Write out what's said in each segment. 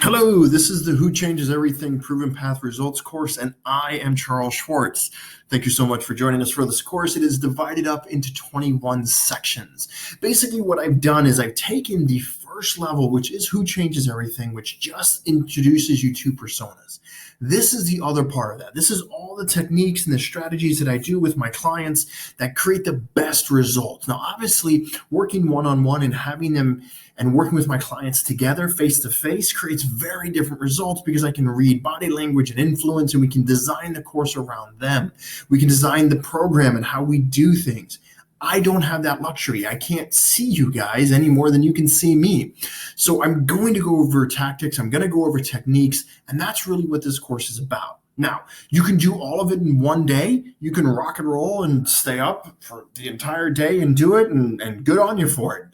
Hello, this is the Who Changes Everything Proven Path Results course, and I am Charles Schwartz. Thank you so much for joining us for this course. It is divided up into 21 sections. Basically, what I've done is I've taken the first level, which is Who Changes Everything, which just introduces you to personas. This is the other part of that. This is all the techniques and the strategies that I do with my clients that create the best results. Now, obviously, working one-on-one and having them and working with my clients together face-to-face creates very different results because I can read body language and influence, and we can design the course around them. We can design the program and how we do things. I don't have that luxury. I can't see you guys any more than you can see me. So I'm going to go over tactics. I'm going to go over techniques, and that's really what this course is about. Now, you can do all of it in one day. You can rock and roll and stay up for the entire day and do it, and good on you for it.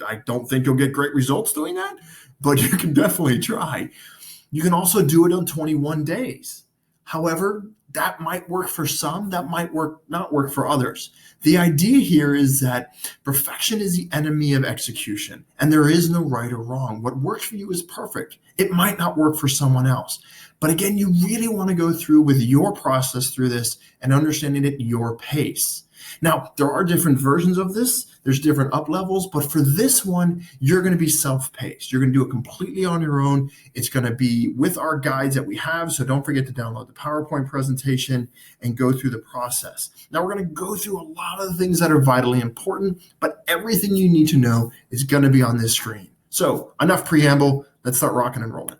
I don't think you'll get great results doing that, but you can definitely try. You can also do it on 21 days. However, that might work for some, that might not work for others. The idea here is that perfection is the enemy of execution, and there is no right or wrong. What works for you is perfect. It might not work for someone else. But again, you really want to go through with your process through this and understanding it at your pace. Now, there are different versions of this. There's different up levels, but for this one, you're going to be self-paced. You're going to do it completely on your own. It's going to be with our guides that we have, so don't forget to download the PowerPoint presentation and go through the process. Now, we're going to go through a lot of the things that are vitally important, but everything you need to know is going to be on this screen. So, enough preamble. Let's start rocking and rolling.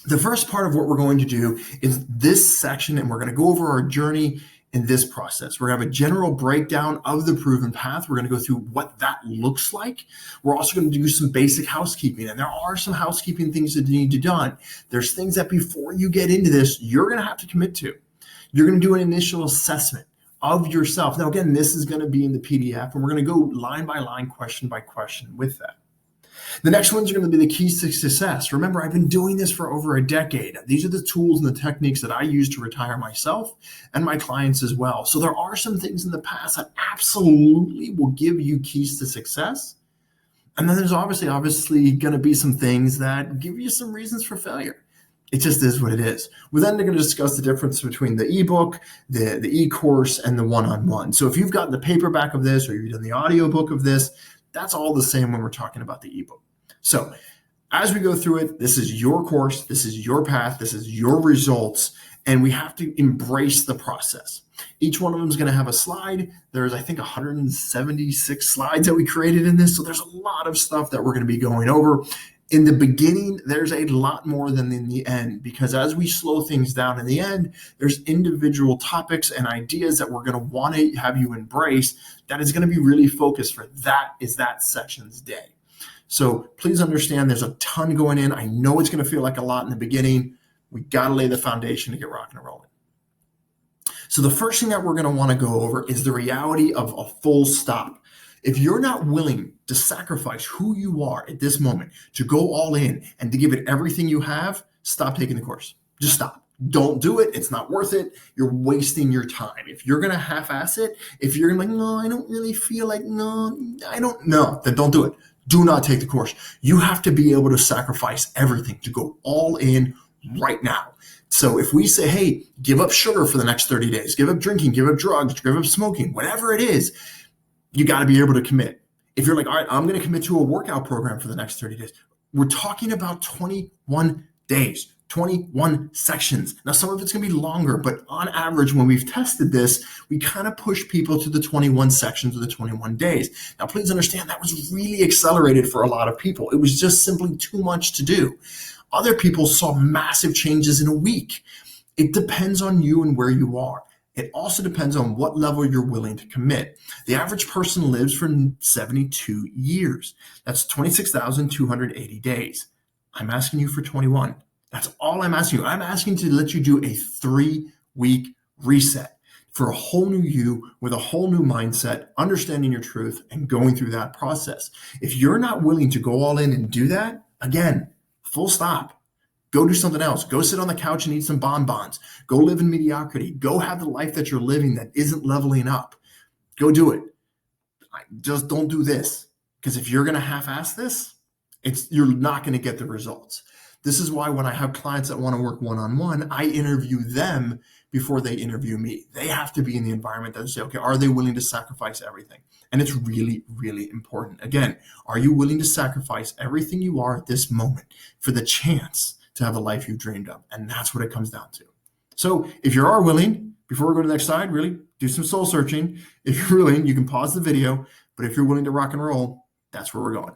The first part of what we're going to do is this section, and we're going to go over our journey in this process. We're going to have a general breakdown of the proven path. We're going to go through what that looks like. We're also going to do some basic housekeeping, and there are some housekeeping things that need to be done. There's things that before you get into this, you're going to have to commit to. You're going to do an initial assessment of yourself. Now, again, this is going to be in the PDF, and we're going to go line by line, question by question with that. The next ones are going to be the keys to success. Remember, I've been doing this for over a decade. These are the tools and the techniques that I use to retire myself and my clients as well. So there are some things in the past that absolutely will give you keys to success. And then there's obviously going to be some things that give you some reasons for failure. It just is what it is. We're then going to discuss the difference between the ebook, the e-course, and the one-on-one. So if you've gotten the paperback of this or you've done the audiobook of this, that's all the same when we're talking about the ebook. So as we go through it, this is your course, this is your path, this is your results, and we have to embrace the process. Each one of them is going to have a slide. There's, I think, 176 slides that we created in this. So there's a lot of stuff that we're going to be going over. In the beginning, there's a lot more than in the end, because as we slow things down in the end, there's individual topics and ideas that we're going to want to have you embrace that is going to be really focused for that section's day. So please understand there's a ton going in. I know it's going to feel like a lot in the beginning. We got to lay the foundation to get rocking and rolling. So the first thing that we're going to want to go over is the reality of a full stop. If you're not willing to sacrifice who you are at this moment, to go all in and to give it everything you have, stop taking the course. Just stop. Don't do it. It's not worth it. You're wasting your time. If you're going to half-ass it, if you're like, no, I don't really feel like, no, I don't know, then don't do it. Do not take the course. You have to be able to sacrifice everything to go all in right now. So if we say, hey, give up sugar for the next 30 days, give up drinking, give up drugs, give up smoking, whatever it is, you got to be able to commit. If you're like, all right, I'm going to commit to a workout program for the next 30 days. We're talking about 21 days, 21 sections. Now, some of it's going to be longer, but on average, when we've tested this, we kind of push people to the 21 sections of the 21 days. Now, please understand that was really accelerated for a lot of people. It was just simply too much to do. Other people saw massive changes in a week. It depends on you and where you are. It also depends on what level you're willing to commit. The average person lives for 72 years. That's 26,280 days. I'm asking you for 21. That's all I'm asking you. I'm asking to let you do a 3-week reset for a whole new you with a whole new mindset, understanding your truth and going through that process. If you're not willing to go all in and do that, again, full stop. Go do something else. Go sit on the couch and eat some bonbons. Go live in mediocrity. Go have the life that you're living that isn't leveling up. Go do it. Just don't do this. Because if you're going to half-ass this, you're not going to get the results. This is why when I have clients that want to work one-on-one, I interview them before they interview me. They have to be in the environment that say, okay, are they willing to sacrifice everything? And it's really, really important. Again, are you willing to sacrifice everything you are at this moment for the chance to have a life you've dreamed of? And that's what it comes down to. So if you are willing, before we go to the next slide, really do some soul searching. If you're willing, you can pause the video. But if you're willing to rock and roll, that's where we're going.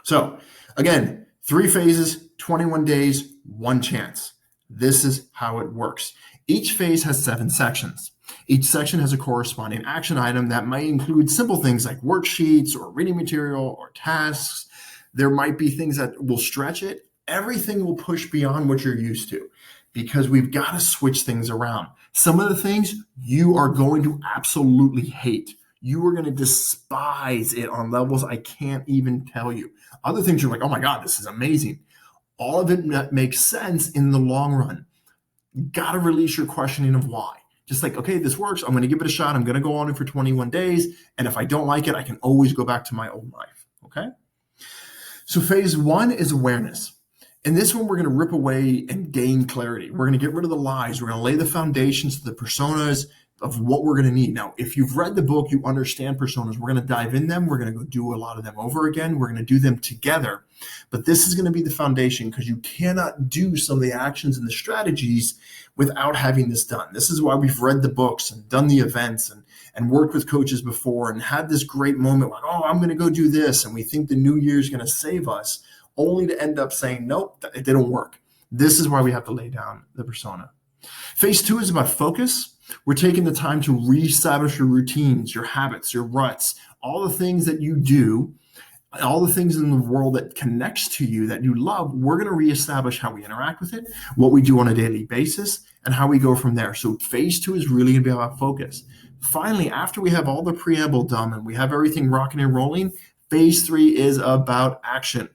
So again, 3 phases, 21 days, 1 chance. This is how it works. Each phase has 7 sections. Each section has a corresponding action item that might include simple things like worksheets or reading material or tasks. There might be things that will stretch it. Everything will push beyond what you're used to because we've got to switch things around. Some of the things you are going to absolutely hate. You are going to despise it on levels I can't even tell you. Other things you're like, oh my God, this is amazing. All of it makes sense in the long run. You got to release your questioning of why. Just like, okay, this works. I'm going to give it a shot. I'm going to go on it for 21 days. And if I don't like it, I can always go back to my old life. Okay. So phase 1 is awareness. In this one, we're going to rip away and gain clarity. We're going to get rid of the lies. We're going to lay the foundations to the personas of what we're going to need. Now, if you've read the book, you understand personas. We're going to dive in them. We're going to go do a lot of them over again. We're going to do them together. But this is going to be the foundation because you cannot do some of the actions and the strategies without having this done. This is why we've read the books and done the events and worked with coaches before and had this great moment like, oh, I'm going to go do this. And we think the new year is going to save us, only to end up saying, nope, it didn't work. This is why we have to lay down the persona. Phase 2 is about focus. We're taking the time to reestablish your routines, your habits, your ruts, all the things that you do, all the things in the world that connects to you that you love. We're going to reestablish how we interact with it, what we do on a daily basis, and how we go from there. So phase 2 is really going to be about focus. Finally, after we have all the preamble done and we have everything rocking and rolling, phase 3 is about action.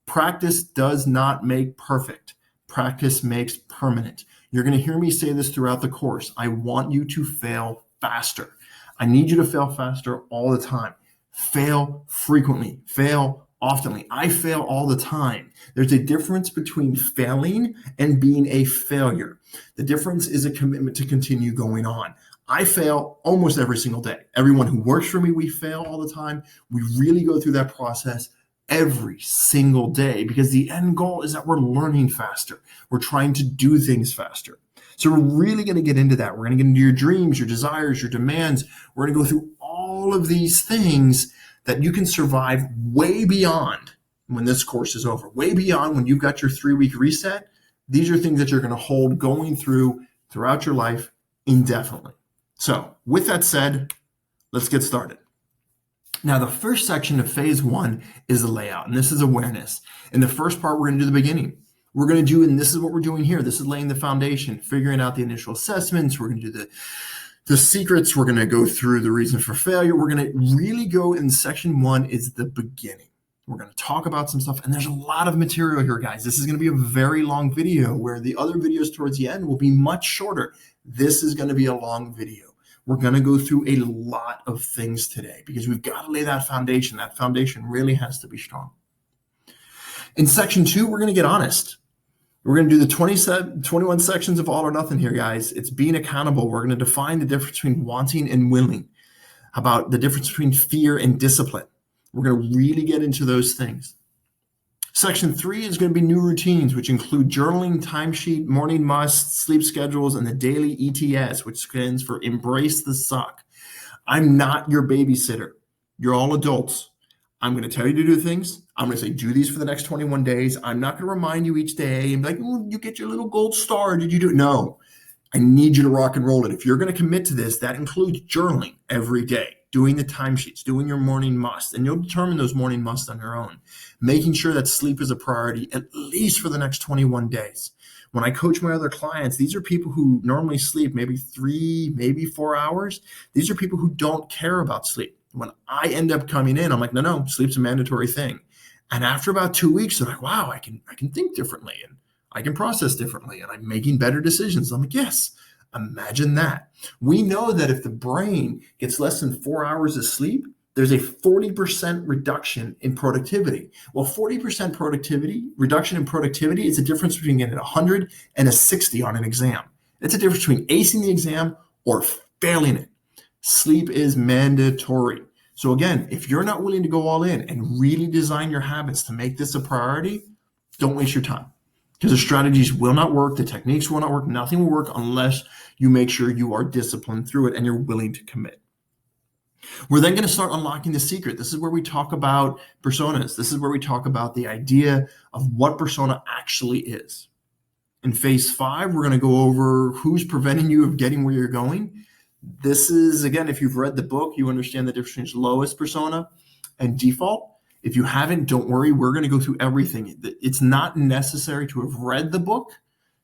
Practice does not make perfect. Practice makes permanent. You're going to hear me say this throughout the course. I want you to fail faster. I need you to fail faster all the time. Fail frequently. Fail oftenly. I fail all the time. There's a difference between failing and being a failure. The difference is a commitment to continue going on. I fail almost every single day. Everyone who works for me, we fail all the time. We really go through that process every single day because the end goal is that we're learning faster. We're trying to do things faster. So we're really going to get into that. We're going to get into your dreams, your desires, your demands. We're going to go through all of these things that you can survive way beyond when this course is over, way beyond when you've got your 3-week reset. These are things that you're going to hold going throughout your life indefinitely. So with that said, let's get started. Now, the first section of phase 1 is the layout, and this is awareness. In the first part, we're going to do the beginning. We're going to do, and this is what we're doing here. This is laying the foundation, figuring out the initial assessments. We're going to do the secrets. We're going to go through the reason for failure. We're going to really go in section 1 is the beginning. We're going to talk about some stuff, and there's a lot of material here, guys. This is going to be a very long video where the other videos towards the end will be much shorter. This is going to be a long video. We're going to go through a lot of things today because we've got to lay that foundation. That foundation really has to be strong. In section 2, we're going to get honest. We're going to do the 21 sections of all or nothing here, guys. It's being accountable. We're going to define the difference between wanting and willing, about the difference between fear and discipline. We're going to really get into those things. Section 3 is going to be new routines, which include journaling, timesheet, morning musts, sleep schedules, and the daily ETS, which stands for Embrace the Suck. I'm not your babysitter. You're all adults. I'm going to tell you to do things. I'm going to say, do these for the next 21 days. I'm not going to remind you each day and be like, oh, you get your little gold star. Did you do it? No, I need you to rock and roll it. If you're going to commit to this, that includes journaling every day, doing the timesheets, doing your morning must, and you'll determine those morning musts on your own. Making sure that sleep is a priority, at least for the next 21 days. When I coach my other clients, these are people who normally sleep maybe 3, maybe 4 hours. These are people who don't care about sleep. When I end up coming in, I'm like, no, sleep's a mandatory thing. And after about 2 weeks, they're like, wow, I can think differently and I can process differently and I'm making better decisions. I'm like, yes, imagine that. We know that if the brain gets less than 4 hours of sleep, there's a 40% reduction in productivity. Well, 40% reduction in productivity is the difference between getting 100 and a 60 on an exam. It's a difference between acing the exam or failing it. Sleep is mandatory. So again, if you're not willing to go all in and really design your habits to make this a priority, don't waste your time, because the strategies will not work, the techniques will not work, nothing will work unless you make sure you are disciplined through it and you're willing to commit. We're then going to start unlocking the secret. This is where we talk about personas. This is where we talk about the idea of what persona actually is. In phase 5, we're going to go over who's preventing you of getting where you're going. This is, again, if you've read the book, you understand the difference between lowest persona and default. If you haven't, don't worry. We're going to go through everything. It's not necessary to have read the book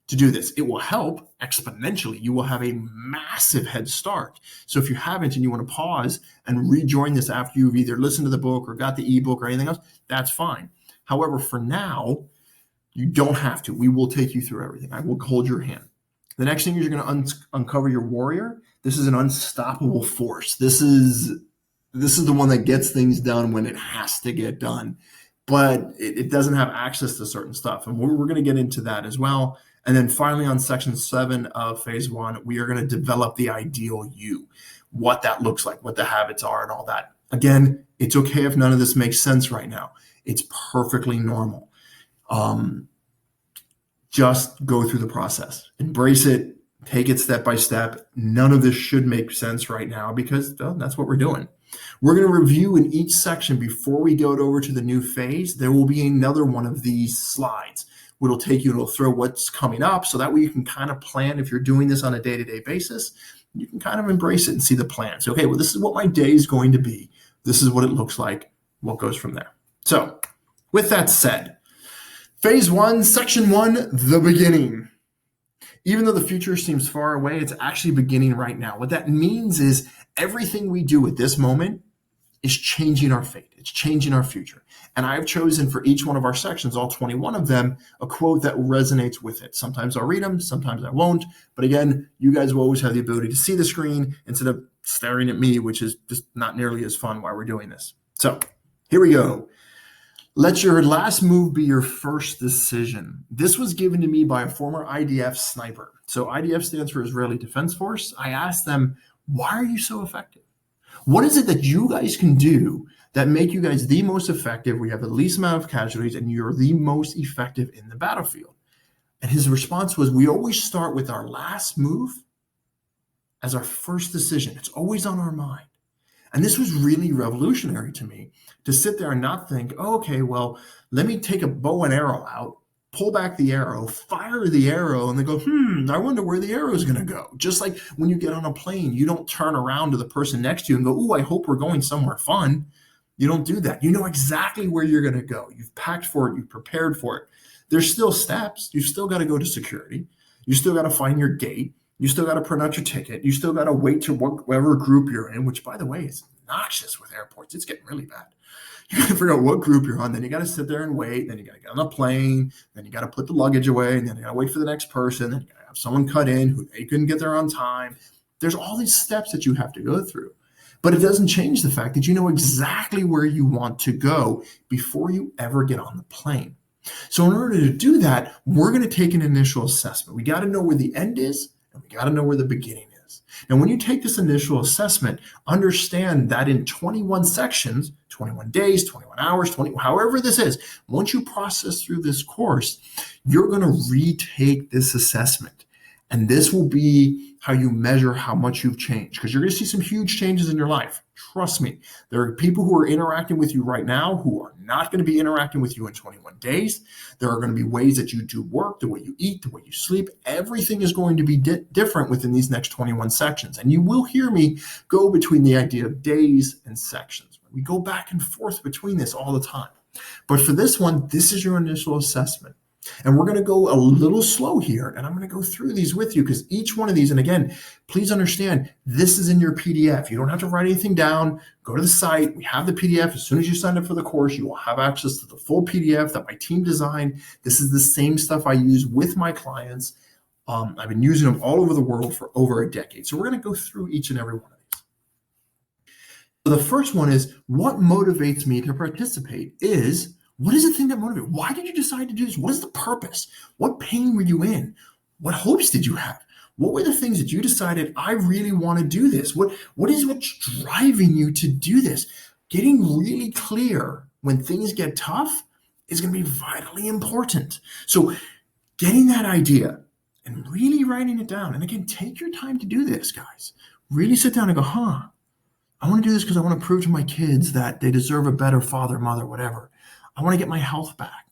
to do this. It will help exponentially. You will have a massive head start. So if you haven't and you want to pause and rejoin this after you've either listened to the book or got the ebook or anything else, that's fine. However, for now, you don't have to. We will take you through everything. I will hold your hand. The next thing is you're going to uncover your warrior. This is an unstoppable force. This is the one that gets things done when it has to get done, but it doesn't have access to certain stuff. And we're going to get into that as well. And then finally, on section 7 of phase 1, we are going to develop the ideal you, what that looks like, what the habits are and all that. Again, it's okay if none of this makes sense right now. It's perfectly normal. Just go through the process, embrace it, take it step by step. None of this should make sense right now because that's what we're doing. We're going to review in each section before we go over to the new phase. There will be another one of these slides. It'll take you, it'll throw what's coming up, so that way you can kind of plan. If you're doing this on a day-to-day basis, you can kind of embrace it and see the plan. So, okay, well, this is what my day is going to be. This is what it looks like. What goes from there? So, with that said, phase 1, section 1, the beginning. Even though the future seems far away, it's actually beginning right now. What that means is everything we do at this moment is changing our fate. It's changing our future. And I've chosen for each one of our sections, all 21 of them, a quote that resonates with it. Sometimes I'll read them, sometimes I won't. But again, you guys will always have the ability to see the screen instead of staring at me, which is just not nearly as fun while we're doing this. So here we go. Let your last move be your first decision. This was given to me by a former IDF sniper. So IDF stands for Israeli Defense Force. I asked them, why are you so effective? What is it that you guys can do that make you guys the most effective, where you have the least amount of casualties and you're the most effective in the battlefield? And his response was, we always start with our last move as our first decision. It's always on our mind. And this was really revolutionary to me, to sit there and not think, oh, okay, well, let me take a bow and arrow out, pull back the arrow, fire the arrow, and then go, I wonder where the arrow is going to go. Just like when you get on a plane, you don't turn around to the person next to you and go, oh, I hope we're going somewhere fun. You don't do that. You know exactly where you're going to go. You've packed for it. You've prepared for it. There's still steps. You've still got to go to security. You still got to find your gate. You still got to print out your ticket. You still got to wait to whatever group you're in, which, by the way, is obnoxious with airports. It's getting really bad. You got to figure out what group you're on. Then you got to sit there and wait. Then you got to get on the plane. Then you got to put the luggage away. And then you got to wait for the next person. Then you got to have someone cut in who they couldn't get there on time. There's all these steps that you have to go through. But it doesn't change the fact that you know exactly where you want to go before you ever get on the plane. So in order to do that, we're going to take an initial assessment. We got to know where the end is, and we got to know where the beginning is. And when you take this initial assessment, understand that in 21 sections, 21 days, 21 hours, however this is, once you process through this course, you're going to retake this assessment. And this will be how you measure how much you've changed, because you're going to see some huge changes in your life. Trust me, there are people who are interacting with you right now who are not going to be interacting with you in 21 days. There are going to be ways that you do work, the way you eat, the way you sleep. Everything is going to be different within these next 21 sections. And you will hear me go between the idea of days and sections. We go back and forth between this all the time. But for this one, this is your initial assessment. And we're going to go a little slow here, and I'm going to go through these with you because each one of these, and again, please understand, this is in your PDF. You don't have to write anything down. Go to the site. We have the PDF. As soon as you sign up for the course, you will have access to the full PDF that my team designed. This is the same stuff I use with my clients. I've been using them all over the world for over a decade. So we're going to go through each and every one of these. So the first one is, what motivates me to participate is, what is the thing that motivates? Why did you decide to do this? What is the purpose? What pain were you in? What hopes did you have? What were the things that you decided, I really want to do this? What's driving you to do this? Getting really clear when things get tough is going to be vitally important. So getting that idea and really writing it down. And again, take your time to do this, guys. Really sit down and go, I want to do this because I want to prove to my kids that they deserve a better father, mother, whatever. I want to get my health back.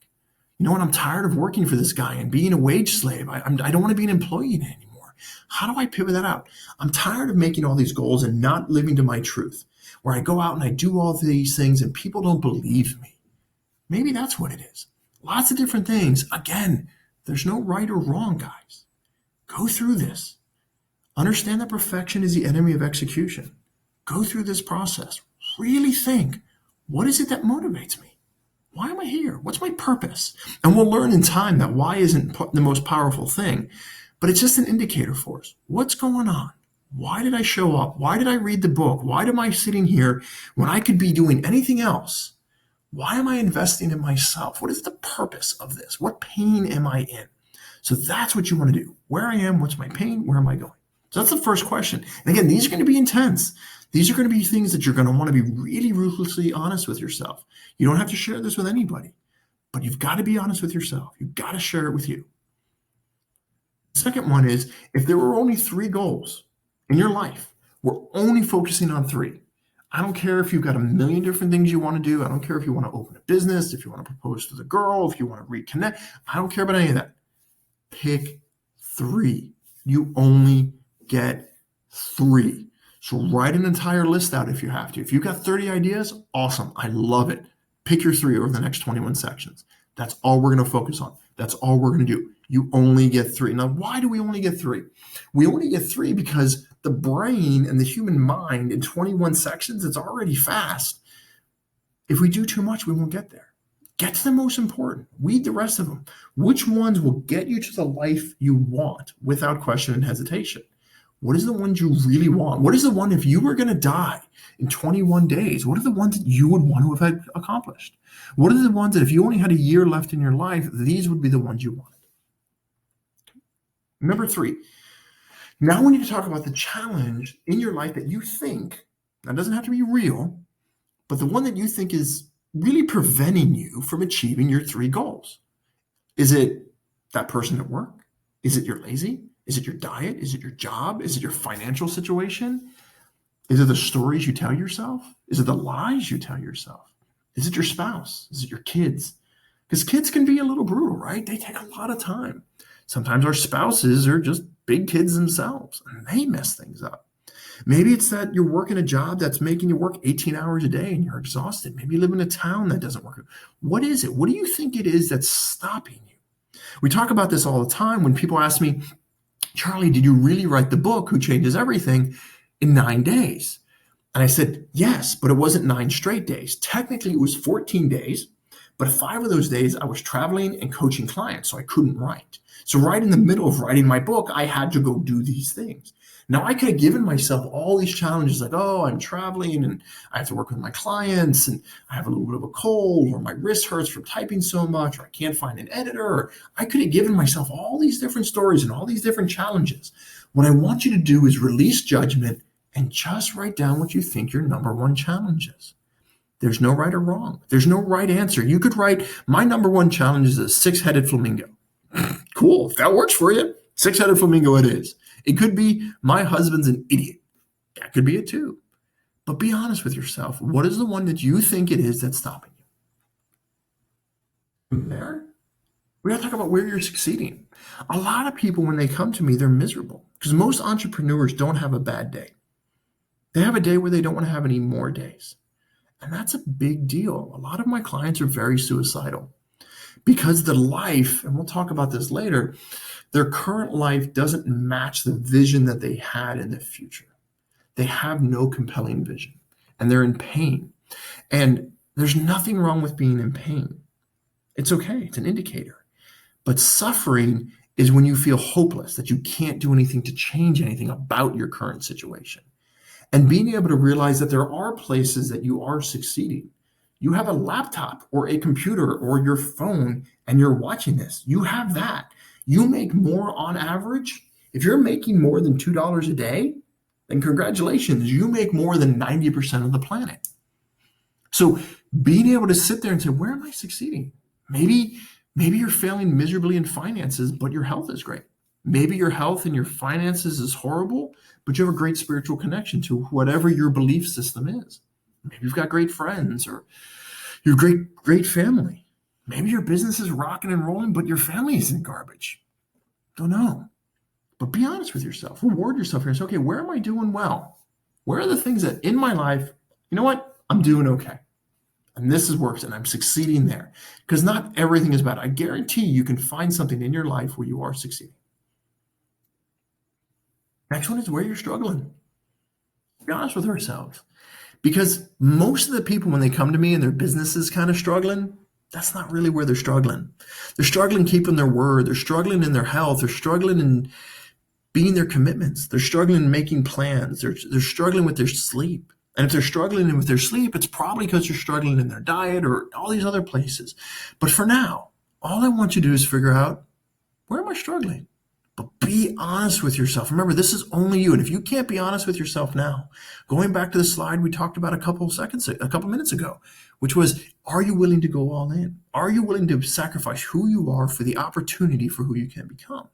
You know what? I'm tired of working for this guy and being a wage slave. I don't want to be an employee anymore. How do I pivot that out? I'm tired of making all these goals and not living to my truth, where I go out and I do all these things and people don't believe me. Maybe that's what it is. Lots of different things. Again, there's no right or wrong, guys. Go through this. Understand that perfection is the enemy of execution. Go through this process. Really think, what is it that motivates me? Why am I here? What's my purpose? And we'll learn in time that why isn't the most powerful thing, but it's just an indicator for us. What's going on? Why did I show up? Why did I read the book? Why am I sitting here when I could be doing anything else? Why am I investing in myself? What is the purpose of this? What pain am I in? So that's what you want to do. Where I am, what's my pain? Where am I going? So that's the first question. And again, these are going to be intense. These are going to be things that you're going to want to be really ruthlessly honest with yourself. You don't have to share this with anybody, but you've got to be honest with yourself. You've got to share it with you. The second one is, if there were only 3 goals in your life, we're only focusing on 3. I don't care if you've got a million different things you want to do. I don't care if you want to open a business, if you want to propose to the girl, if you want to reconnect. I don't care about any of that. Pick 3. You only get 3. So write an entire list out if you have to. If you've got 30 ideas, awesome. I love it. Pick your 3 over the next 21 sections. That's all we're going to focus on. That's all we're going to do. You only get 3. Now, why do we only get 3? We only get 3 because the brain and the human mind in 21 sections, it's already fast. If we do too much, we won't get there. Get to the most important. Weed the rest of them. Which ones will get you to the life you want without question and hesitation? What is the ones you really want? What is the one, if you were going to die in 21 days, what are the ones that you would want to have accomplished? What are the ones that if you only had a year left in your life, these would be the ones you wanted? Number 3, now we need to talk about the challenge in your life that you think, that doesn't have to be real, but the one that you think is really preventing you from achieving your 3 goals. Is it that person at work? Is it you're lazy? Is it your diet? Is it your job? Is it your financial situation? Is it the stories you tell yourself? Is it the lies you tell yourself? Is it your spouse? Is it your kids? Because kids can be a little brutal, right? They take a lot of time. Sometimes our spouses are just big kids themselves, and they mess things up. Maybe it's that you're working a job that's making you work 18 hours a day and you're exhausted. Maybe you live in a town that doesn't work. What is it? What do you think it is that's stopping you? We talk about this all the time when people ask me, Charlie, did you really write the book, Who Changes Everything, in 9 days? And I said, yes, but it wasn't 9 straight days. Technically, it was 14 days, but 5 of those days I was traveling and coaching clients, so I couldn't write. So right in the middle of writing my book, I had to go do these things. Now, I could have given myself all these challenges like, I'm traveling and I have to work with my clients and I have a little bit of a cold or my wrist hurts from typing so much or I can't find an editor. Or I could have given myself all these different stories and all these different challenges. What I want you to do is release judgment and just write down what you think your number 1 challenge is. There's no right or wrong. There's no right answer. You could write, my number 1 challenge is a 6-headed flamingo. Cool. If that works for you, 6-headed flamingo it is. It could be, my husband's an idiot. That could be it too. But be honest with yourself. What is the one that you think it is that's stopping you? From there, we got to talk about where you're succeeding. A lot of people, when they come to me, they're miserable because most entrepreneurs don't have a bad day. They have a day where they don't want to have any more days. And that's a big deal. A lot of my clients are very suicidal because the life, and we'll talk about this later, their current life doesn't match the vision that they had in the future. They have no compelling vision and they're in pain. And there's nothing wrong with being in pain. It's okay. It's an indicator. But suffering is when you feel hopeless, that you can't do anything to change anything about your current situation. and being able to realize that there are places that you are succeeding. You have a laptop or a computer or your phone and you're watching this. You have that. You make more on average. If you're making more than $2 a day, then congratulations, you make more than 90% of the planet. So being able to sit there and say, where am I succeeding? Maybe you're failing miserably in finances, but your health is great. Maybe your health and your finances is horrible, but you have a great spiritual connection to whatever your belief system is. Maybe you've got great friends, or you have great family. Maybe your business is rocking and rolling, but your family is in garbage. Don't know. But be honest with yourself. Reward yourself here and say, okay, where am I doing well? Where are the things that in my life, you know what? I'm doing okay. And this is works and I'm succeeding there. Because not everything is bad. I guarantee you can find something in your life where you are succeeding. Next one is where you're struggling. Be honest with ourselves. Because most of the people, when they come to me and their business is kind of struggling, that's not really where they're struggling. They're struggling keeping their word. They're struggling in their health. They're struggling in being their commitments. They're struggling in making plans. They're struggling with their sleep. And if they're struggling with their sleep, it's probably because they're struggling in their diet or all these other places. But for now, all I want you to do is figure out, where am I struggling? But be honest with yourself. Remember, this is only you. And if you can't be honest with yourself now, going back to the slide we talked about a couple minutes ago, which was, are you willing to go all in? Are you willing to sacrifice who you are for the opportunity for who you can become?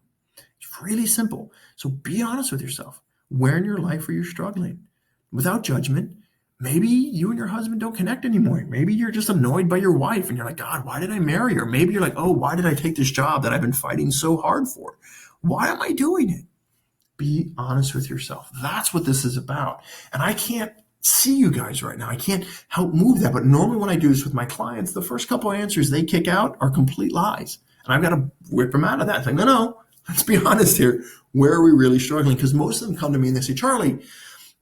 It's really simple. So be honest with yourself. Where in your life are you struggling? Without judgment. Maybe you and your husband don't connect anymore. Maybe you're just annoyed by your wife and you're like, God, why did I marry her? Maybe you're like, oh, why did I take this job that I've been fighting so hard for? Why am I doing it? Be honest with yourself. That's what this is about. And I can't see you guys right now. I can't help move that. But normally when I do this with my clients, the first couple of answers they kick out are complete lies. And I've got to whip them out of that. It's like, no, let's be honest here. Where are we really struggling? Because most of them come to me and they say, Charlie,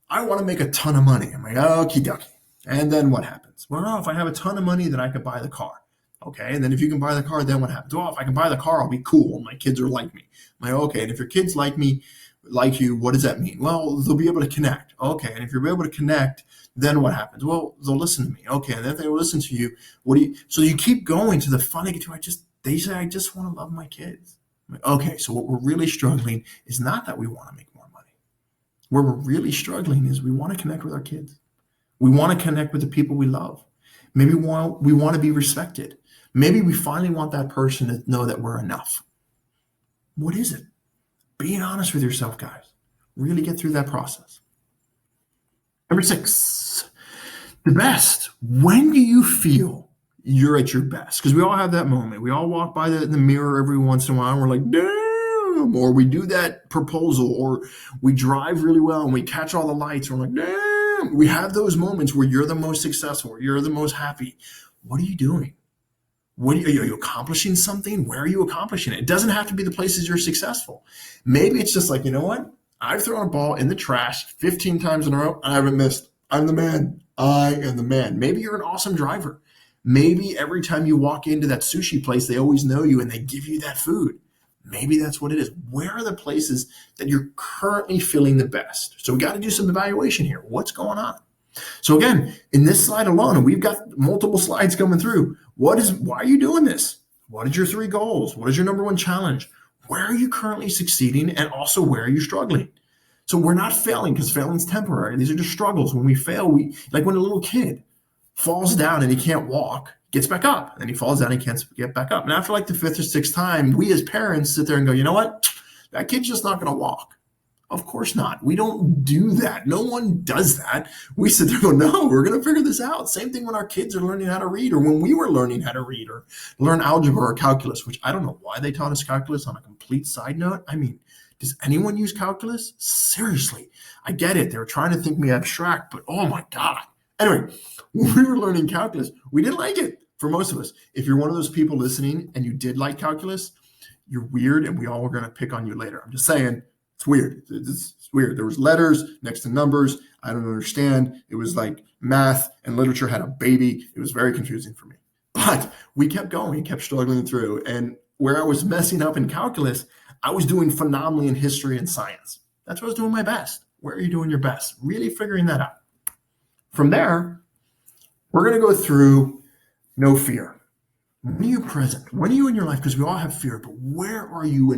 I want to make a ton of money. I'm like, okie dokie. And then what happens? Well, no, if I have a ton of money, then I could buy the car. Okay. And then if you can buy the car, then what happens? Well, if I can buy the car, I'll be cool. My kids are like me. I'm like, okay. And if your kids like me, like you, what does that mean? Well, they'll be able to connect. Okay. And if you're able to connect, then what happens? Well, they'll listen to me. Okay. And then if they will listen to you, so you keep going to the fun they get to. They say, I just want to love my kids. I'm like, okay. So what we're really struggling is not that we want to make more money. Where we're really struggling is we want to connect with our kids. We want to connect with the people we love. Maybe we want to be respected. Maybe we finally want that person to know that we're enough. What is it? Being honest with yourself, guys. Really get through that process. Number 6, the best. When do you feel you're at your best? Because we all have that moment. We all walk by the mirror every once in a while and we're like, damn. Or we do that proposal, or we drive really well and we catch all the lights and we're like, damn. We have those moments where you're the most successful, where you're the most happy. What are you doing? Are you accomplishing something? Where are you accomplishing it? It doesn't have to be the places you're successful. Maybe it's just like, you know what? I've thrown a ball in the trash 15 times in a row. I haven't missed. I'm the man. I am the man. Maybe you're an awesome driver. Maybe every time you walk into that sushi place, they always know you and they give you that food. Maybe that's what it is. Where are the places that you're currently feeling the best? So we got to do some evaluation here. What's going on? So again, in this slide alone, and we've got multiple slides coming through, why are you doing this? What is your 3 goals? What is your number 1 challenge? Where are you currently succeeding? And also, where are you struggling? So we're not failing because failing is temporary. These are just struggles. When we fail, like when a little kid falls down and he can't walk, gets back up, and he falls down and he can't get back up. And after like the 5th or 6th time, we as parents sit there and go, you know what? That kid's just not going to walk. Of course not. We don't do that. No one does that. We sit there and go, no, we're going to figure this out. Same thing when our kids are learning how to read, or when we were learning how to read or learn algebra or calculus, which I don't know why they taught us calculus. On a complete side note, I mean, does anyone use calculus? Seriously, I get it. They were trying to think me abstract, but oh my God. Anyway, when we were learning calculus, we didn't like it for most of us. If you're one of those people listening and you did like calculus, you're weird and we all were going to pick on you later. I'm just saying. It's weird. It's weird. There was letters next to numbers. I don't understand. It was like math and literature had a baby. It was very confusing for me. But we kept going, kept struggling through. And where I was messing up in calculus, I was doing phenomenally in history and science. That's where I was doing my best. Where are you doing your best? Really figuring that out. From there, we're going to go through no fear. When are you present? When are you in your life? Because we all have fear, but where are you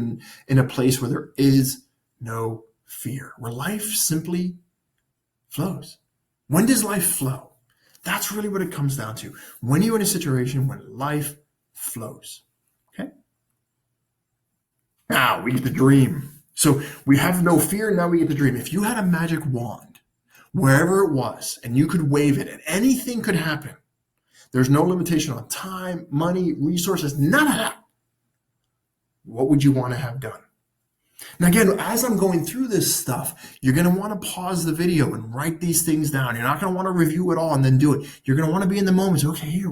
in a place where there is no fear, where life simply flows? When does life flow? That's really what it comes down to. When are you in a situation when life flows? Okay? Now we get to dream. So we have no fear, now we get to dream. If you had a magic wand, wherever it was, and you could wave it and anything could happen, there's no limitation on time, money, resources, none of that. What would you want to have done? Now, again, as I'm going through this stuff, you're going to want to pause the video and write these things down. You're not going to want to review it all and then do it. You're going to want to be in the moment. So, okay,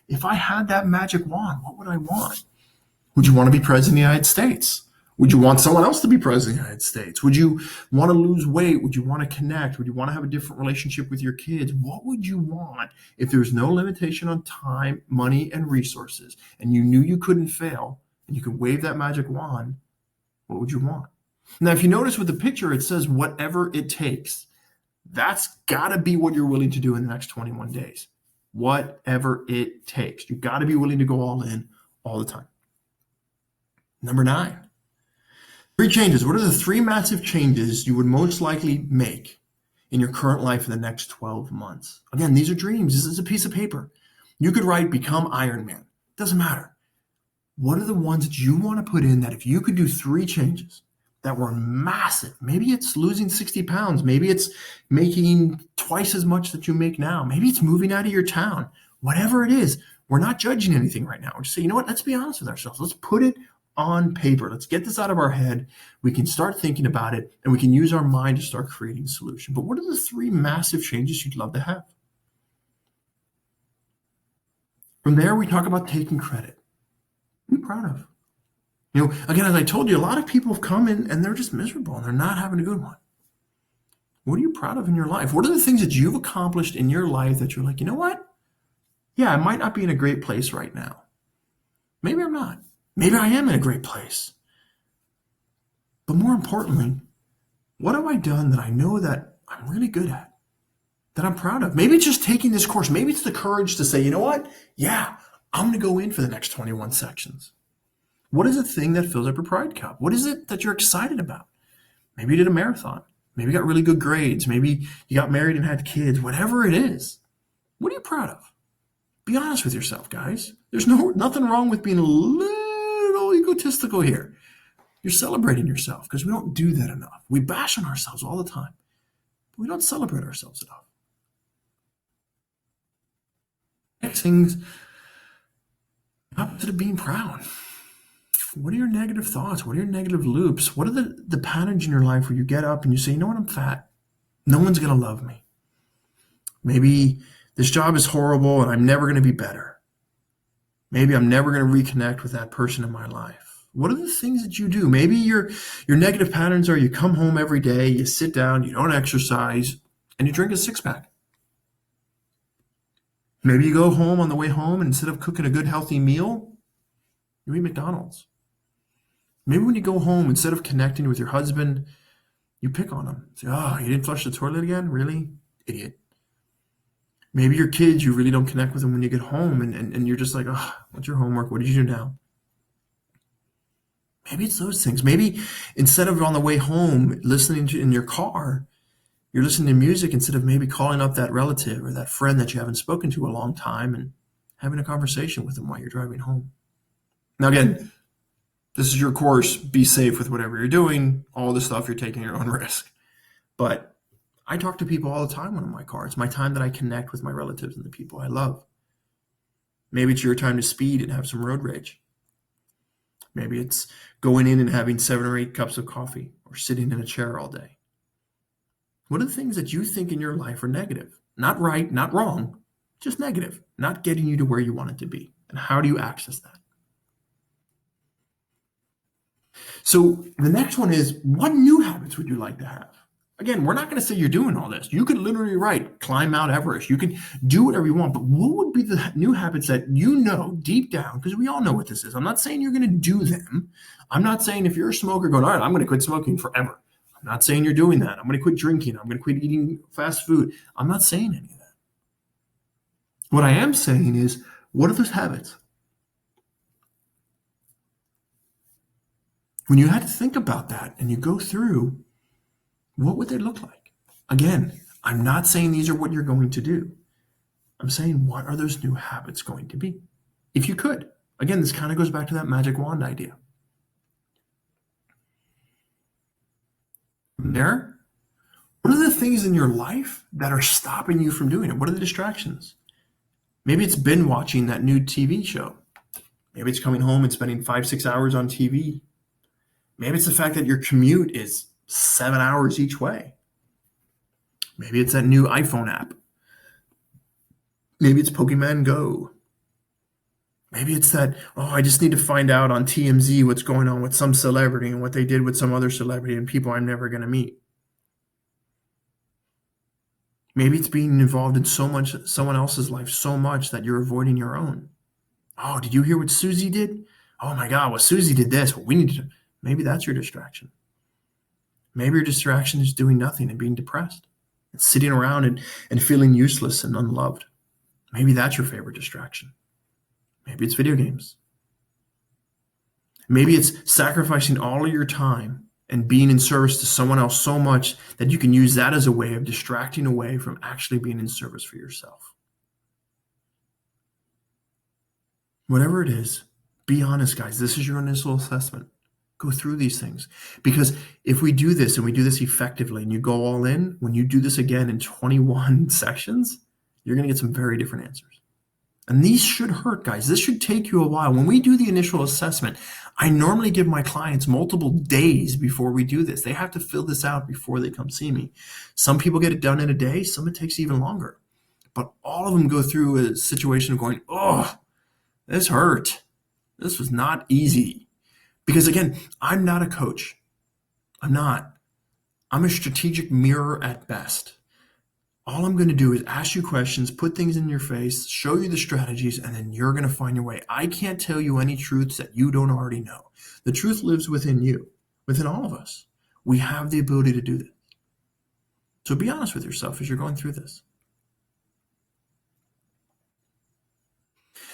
if I had that magic wand, what would I want? Would you want to be president of the United States? Would you want someone else to be president of the United States? Would you want to lose weight? Would you want to connect? Would you want to have a different relationship with your kids? What would you want if there's no limitation on time, money, and resources, and you knew you couldn't fail, and you could wave that magic wand? What would you want? Now, if you notice with the picture, it says whatever it takes. That's got to be what you're willing to do in the next 21 days. Whatever it takes. You've got to be willing to go all in all the time. Number 9. 3 changes. What are the 3 massive changes you would most likely make in your current life in the next 12 months? Again, these are dreams. This is a piece of paper. You could write, become Iron Man. Doesn't matter. What are the ones that you want to put in that if you could do 3 changes that were massive? Maybe it's losing 60 pounds. Maybe it's making twice as much that you make now. Maybe it's moving out of your town. Whatever it is, we're not judging anything right now. We're just saying, you know what? Let's be honest with ourselves. Let's put it on paper. Let's get this out of our head. We can start thinking about it, and we can use our mind to start creating a solution. But what are the 3 massive changes you'd love to have? From there, we talk about taking credit. What are you proud of? You know, again, as I told you, a lot of people have come in and they're just miserable and they're not having a good one. What are you proud of in your life? What are the things that you've accomplished in your life that you're like, you know what? Yeah, I might not be in a great place right now. Maybe I'm not. Maybe I am in a great place. But more importantly, what have I done that I know that I'm really good at, that I'm proud of? Maybe it's just taking this course. Maybe it's the courage to say, you know what? Yeah, I'm going to go in for the next 21 sections. What is the thing that fills up your pride cup? What is it that you're excited about? Maybe you did a marathon. Maybe you got really good grades. Maybe you got married and had kids. Whatever it is, what are you proud of? Be honest with yourself, guys. There's nothing wrong with being a little egotistical here. You're celebrating yourself because we don't do that enough. We bash on ourselves all the time, but we don't celebrate ourselves enough. Next thing's opposite of being proud. What are your negative thoughts? What are your negative loops? What are the patterns in your life where you get up and you say, you know what, I'm fat. No one's going to love me. Maybe this job is horrible and I'm never going to be better. Maybe I'm never going to reconnect with that person in my life. What are the things that you do? Maybe your negative patterns are you come home every day, you sit down, you don't exercise, and you drink a 6-pack. Maybe you go home on the way home and instead of cooking a good healthy meal, you eat McDonald's. Maybe when you go home, instead of connecting with your husband, you pick on him. Say, oh, you didn't flush the toilet again? Really? Idiot. Maybe your kids, you really don't connect with them when you get home and you're just like, oh, what's your homework? What did you do now? Maybe it's those things. Maybe instead of on the way home listening to in your car, you're listening to music instead of maybe calling up that relative or that friend that you haven't spoken to a long time and having a conversation with them while you're driving home. Now, again, this is your course. Be safe with whatever you're doing. All this stuff, you're taking your own risk. But I talk to people all the time when I'm in my car. It's my time that I connect with my relatives and the people I love. Maybe it's your time to speed and have some road rage. Maybe it's going in and having 7 or 8 cups of coffee or sitting in a chair all day. What are the things that you think in your life are negative? Not right, not wrong, just negative, not getting you to where you want it to be. And how do you access that? So the next one is, what new habits would you like to have? Again, we're not going to say you're doing all this. You could literally write, climb Mount Everest. You can do whatever you want. But what would be the new habits that you know deep down? Because we all know what this is. I'm not saying you're going to do them. I'm not saying if you're a smoker going, all right, I'm going to quit smoking forever. I'm not saying you're doing that. I'm going to quit drinking. I'm going to quit eating fast food. I'm not saying any of that. What I am saying is, what are those habits? When you had to think about that and you go through, what would they look like? Again, I'm not saying these are what you're going to do. I'm saying, what are those new habits going to be? If you could. Again, this kind of goes back to that magic wand idea. From there, what are the things in your life that are stopping you from doing it? What are the distractions? Maybe it's binge watching that new TV show. Maybe it's coming home and spending 5-6 hours on TV. Maybe it's the fact that your commute is 7 hours each way. Maybe it's that new iPhone app. Maybe it's Pokemon Go. Maybe it's that, I just need to find out on TMZ what's going on with some celebrity and what they did with some other celebrity and people I'm never going to meet. Maybe it's being involved in someone else's life so much that you're avoiding your own. Oh, did you hear what Susie did? Oh my God, well, Susie did this. Well, we need to. Maybe that's your distraction. Maybe your distraction is doing nothing and being depressed and sitting around and feeling useless and unloved. Maybe that's your favorite distraction. Maybe it's video games. Maybe it's sacrificing all of your time and being in service to someone else so much that you can use that as a way of distracting away from actually being in service for yourself. Whatever it is, be honest, guys. This is your initial assessment. Go through these things. Because if we do this and we do this effectively and you go all in, when you do this again in 21 sections, you're going to get some very different answers. And these should hurt, guys. This should take you a while. When we do the initial assessment, I normally give my clients multiple days before we do this. They have to fill this out before they come see me. Some people get it done in a day. Some it takes even longer. But all of them go through a situation of going, this hurt. This was not easy. Because again, I'm not a coach. I'm not. I'm a strategic mirror at best. All I'm going to do is ask you questions, put things in your face, show you the strategies, and then you're going to find your way. I can't tell you any truths that you don't already know. The truth lives within you, within all of us. We have the ability to do this. So be honest with yourself as you're going through this.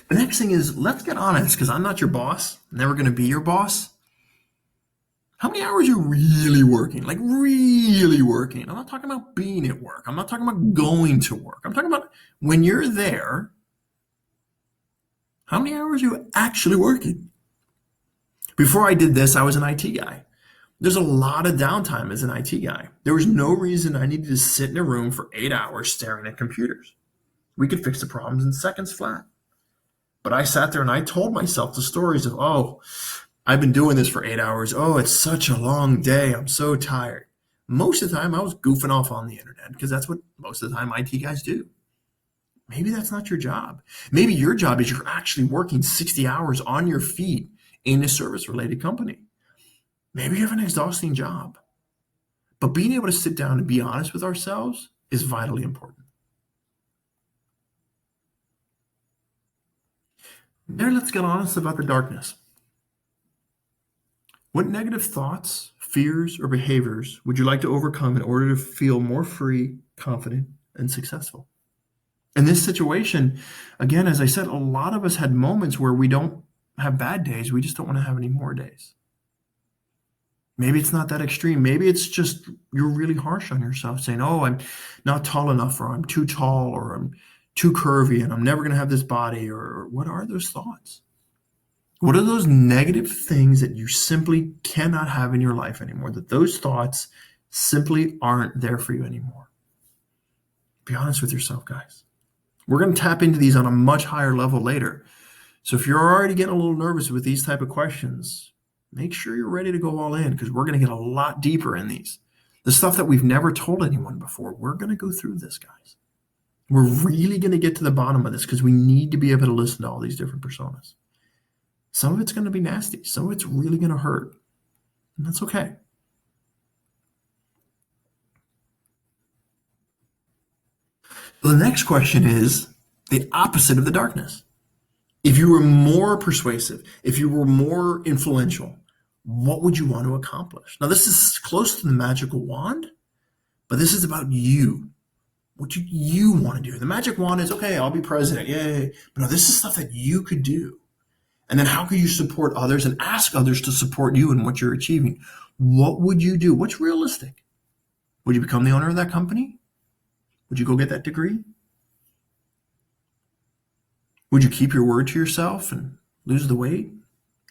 The next thing is, let's get honest, because I'm not your boss. I'm never going to be your boss. How many hours are you really working? Like really working. I'm not talking about being at work. I'm not talking about going to work. I'm talking about when you're there, how many hours are you actually working? Before I did this, I was an IT guy. There's a lot of downtime as an IT guy. There was no reason I needed to sit in a room for 8 hours staring at computers. We could fix the problems in seconds flat. But I sat there and I told myself the stories of, I've been doing this for 8 hours. It's such a long day. I'm so tired. Most of the time I was goofing off on the internet because that's what most of the time IT guys do. Maybe that's not your job. Maybe your job is you're actually working 60 hours on your feet in a service-related company. Maybe you have an exhausting job. But being able to sit down and be honest with ourselves is vitally important. There, let's get honest about the darkness. What negative thoughts, fears, or behaviors would you like to overcome in order to feel more free, confident, and successful? In this situation, again, as I said, a lot of us had moments where we don't have bad days. We just don't want to have any more days. Maybe it's not that extreme. Maybe it's just you're really harsh on yourself, saying, I'm not tall enough, or I'm too tall, or I'm too curvy, and I'm never going to have this body, or what are those thoughts? What are those negative things that you simply cannot have in your life anymore, that those thoughts simply aren't there for you anymore? Be honest with yourself, guys. We're going to tap into these on a much higher level later. So if you're already getting a little nervous with these type of questions, make sure you're ready to go all in, because we're going to get a lot deeper in these. The stuff that we've never told anyone before, we're going to go through this, guys. We're really going to get to the bottom of this because we need to be able to listen to all these different personas. Some of it's going to be nasty. Some of it's really going to hurt. And that's okay. The next question is the opposite of the darkness. If you were more persuasive, if you were more influential, what would you want to accomplish? Now, this is close to the magical wand, but this is about you. What do you want to do? The magic wand is, okay, I'll be president. Yay. But no, this is stuff that you could do. And then how could you support others and ask others to support you in what you're achieving? What would you do? What's realistic? Would you become the owner of that company? Would you go get that degree? Would you keep your word to yourself and lose the weight?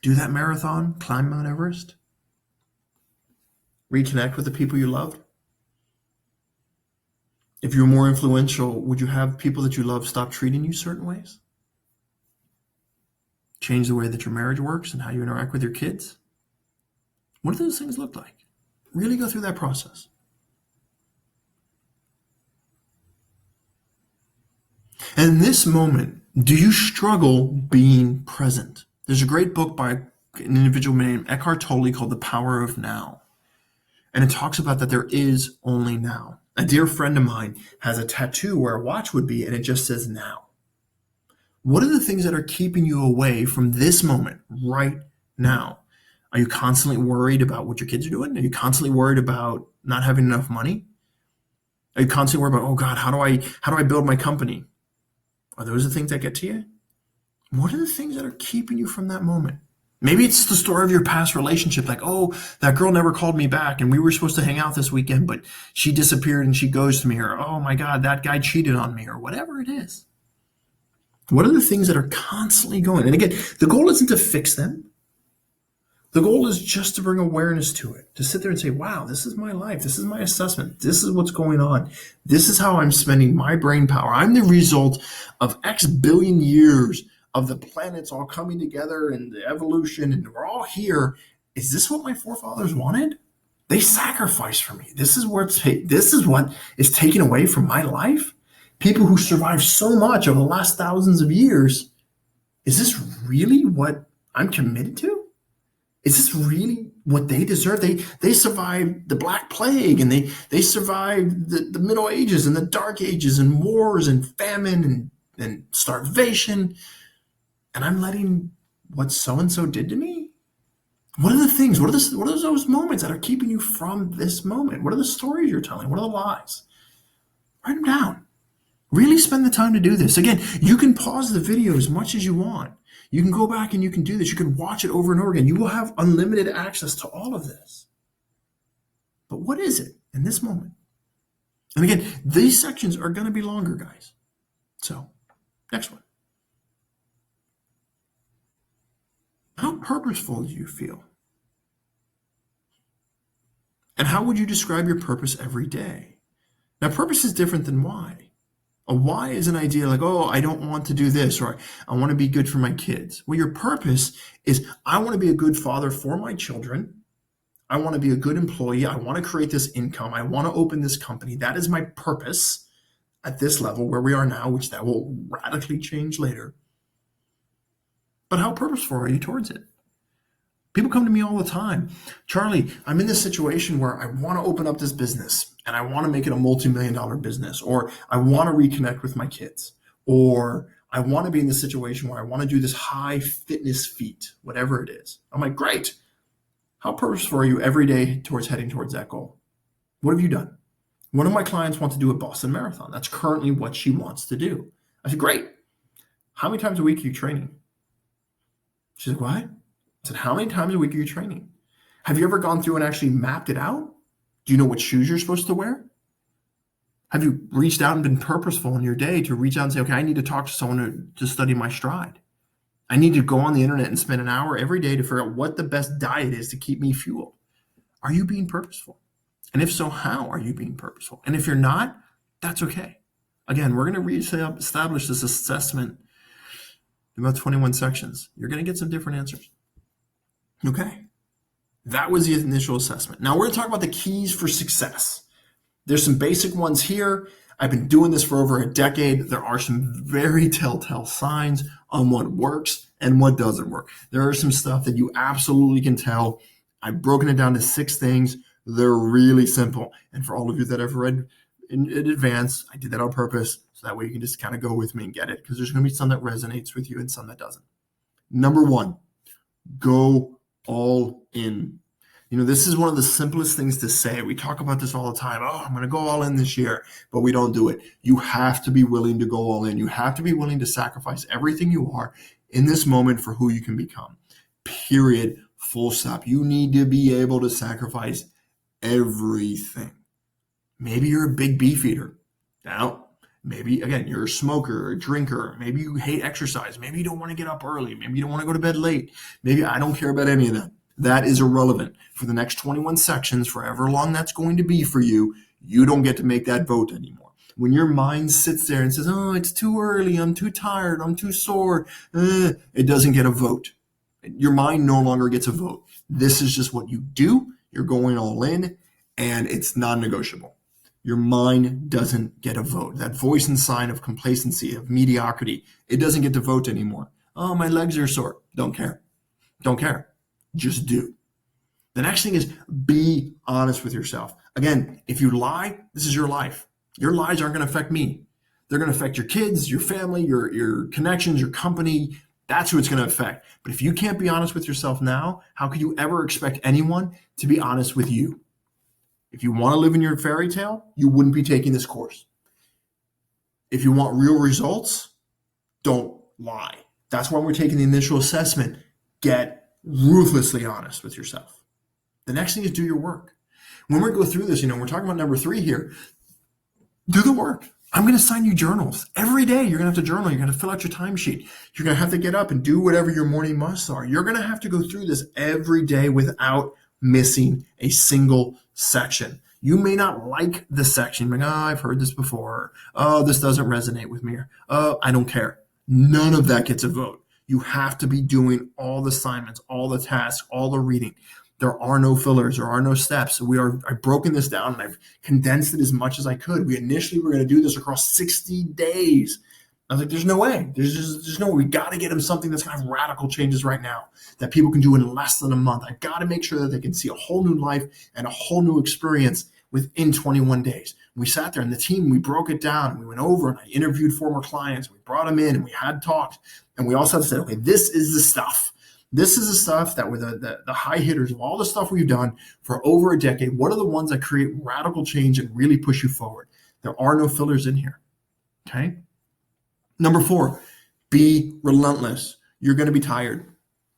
Do that marathon? Climb Mount Everest? Reconnect with the people you loved? If you were more influential, would you have people that you love stop treating you certain ways? Change the way that your marriage works and how you interact with your kids? What do those things look like? Really go through that process. And in this moment, do you struggle being present? There's a great book by an individual named Eckhart Tolle called The Power of Now. And it talks about that there is only now. A dear friend of mine has a tattoo where a watch would be, and it just says now. What are the things that are keeping you away from this moment right now? Are you constantly worried about what your kids are doing? Are you constantly worried about not having enough money? Are you constantly worried about, oh God, how do I build my company? Are those the things that get to you? What are the things that are keeping you from that moment? Maybe it's the story of your past relationship, like, oh, that girl never called me back and we were supposed to hang out this weekend, but she disappeared and she ghosted me, or, oh my God, that guy cheated on me, or whatever it is. What are the things that are constantly going? And again, the goal isn't to fix them. The goal is just to bring awareness to it, to sit there and say, wow, this is my life. This is my assessment. This is what's going on. This is how I'm spending my brain power. I'm the result of X billion years of the planets all coming together and the evolution, and we're all here. Is this what my forefathers wanted? They sacrificed for me. This is what is taken away from my life. People who survived so much over the last thousands of years. Is this really what I'm committed to? Is this really what they deserve? They survived the Black Plague, and they survived the Middle Ages and the Dark Ages and wars and famine and starvation. And I'm letting what so-and-so did to me? What are the things? What are those moments that are keeping you from this moment? What are the stories you're telling? What are the lies? Write them down. Really spend the time to do this. Again, you can pause the video as much as you want. You can go back and you can do this. You can watch it over and over again. You will have unlimited access to all of this. But what is it in this moment? And again, these sections are going to be longer, guys. So, next one. How purposeful do you feel? And how would you describe your purpose every day? Now, purpose is different than why. A why is an idea like, oh, I don't want to do this, or I want to be good for my kids. Well, your purpose is, I want to be a good father for my children. I want to be a good employee. I want to create this income. I want to open this company. That is my purpose at this level where we are now, which that will radically change later. But how purposeful are you towards it? People come to me all the time. Charlie, I'm in this situation where I want to open up this business and I want to make it a multi-million-dollar business, or I want to reconnect with my kids, or I want to be in this situation where I want to do this high fitness feat, whatever it is. I'm like, great. How purposeful are you every day towards heading towards that goal? What have you done? One of my clients wants to do a Boston Marathon. That's currently what she wants to do. I said, great. How many times a week are you training? She's like, what? I said, how many times a week are you training? Have you ever gone through and actually mapped it out? Do you know what shoes you're supposed to wear? Have you reached out and been purposeful in your day to reach out and say, okay, I need to talk to someone to study my stride. I need to go on the internet and spend an hour every day to figure out what the best diet is to keep me fueled. Are you being purposeful? And if so, how are you being purposeful? And if you're not, that's okay. Again, we're going to reestablish this assessment in about 21 sections. You're going to get some different answers. Okay. That was the initial assessment. Now we're going to talk about the keys for success. There's some basic ones here. I've been doing this for over a decade. There are some very telltale signs on what works and what doesn't work. There are some stuff that you absolutely can tell. I've broken it down to 6 things. They're really simple. And for all of you that have read in advance, I did that on purpose. So that way you can just kind of go with me and get it, because there's going to be some that resonates with you and some that doesn't. Number 1, go all in. This is one of the simplest things to say. We talk about this all the time. Oh, I'm going to go all in this year, but we don't do it. You have to be willing to go all in. You have to be willing to sacrifice everything you are in this moment for who you can become. Period. Full stop. You need to be able to sacrifice everything. Maybe you're a big beef eater. Now, maybe, again, you're a smoker or a drinker. Maybe you hate exercise. Maybe you don't want to get up early. Maybe you don't want to go to bed late. Maybe I don't care about any of that. That is irrelevant. For the next 21 sections, forever long that's going to be for you, you don't get to make that vote anymore. When your mind sits there and says, oh, it's too early, I'm too tired, I'm too sore, it doesn't get a vote. Your mind no longer gets a vote. This is just what you do. You're going all in, and it's non-negotiable. Your mind doesn't get a vote. That voice and sign of complacency, of mediocrity, it doesn't get to vote anymore. Oh, my legs are sore. Don't care. Don't care. Just do. The next thing is be honest with yourself. Again, if you lie, this is your life. Your lies aren't going to affect me. They're going to affect your kids, your family, your connections, your company. That's who it's going to affect. But if you can't be honest with yourself now, how could you ever expect anyone to be honest with you? If you want to live in your fairy tale, you wouldn't be taking this course. If you want real results, don't lie. That's why we're taking the initial assessment. Get ruthlessly honest with yourself. The next thing is do your work. When we go through this, we're talking about number 3 here. Do the work. I'm going to assign you journals. Every day you're going to have to journal. You're going to fill out your timesheet. You're going to have to get up and do whatever your morning musts are. You're going to have to go through this every day without missing a single section. You may not like the section. Like, I've heard this before. Oh, this doesn't resonate with me. Oh, I don't care. None of that gets a vote. You have to be doing all the assignments, all the tasks, all the reading. There are no fillers. There are no steps. I've broken this down and I've condensed it as much as I could. We initially were going to do this across 60 days. I was like, there's no way. There's no way. We got to get them something that's going to have radical changes right now that people can do in less than a month. I got to make sure that they can see a whole new life and a whole new experience within 21 days. We sat there and the team, we broke it down and we went over and I interviewed former clients. We brought them in and we had talks and we also said, okay, this is the stuff. This is the stuff that were the high hitters of all the stuff we've done for over a decade. What are the ones that create radical change and really push you forward? There are no fillers in here. Okay. Number 4, be relentless. You're going to be tired.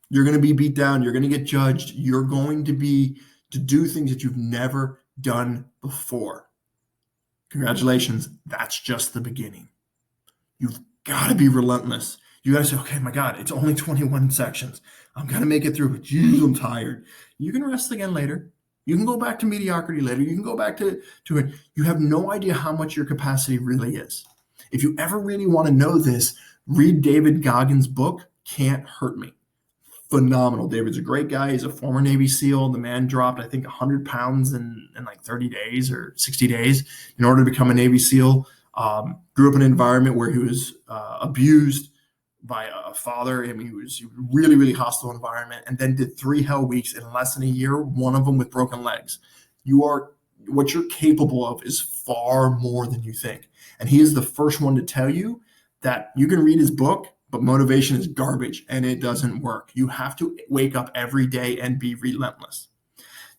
You're going to be beat down. You're going to get judged. You're going to do things that you've never done before. Congratulations. That's just the beginning. You've got to be relentless. You got to say, okay, my God, it's only 21 sections. I'm going to make it through, but geez, I'm tired. You can rest again later. You can go back to mediocrity later. You can go back to it. You have no idea how much your capacity really is. If you ever really want to know this, read David Goggins' book, Can't Hurt Me. Phenomenal. David's a great guy. He's a former Navy SEAL. The man dropped, I think, 100 pounds in like 30 days or 60 days in order to become a Navy SEAL. Grew up in an environment where he was abused by a father. I mean, he was a really, really hostile environment, and then did 3 hell weeks in less than a year, one of them with broken legs. What you're capable of is far more than you think. And he is the first one to tell you that you can read his book, but motivation is garbage and it doesn't work. You have to wake up every day and be relentless.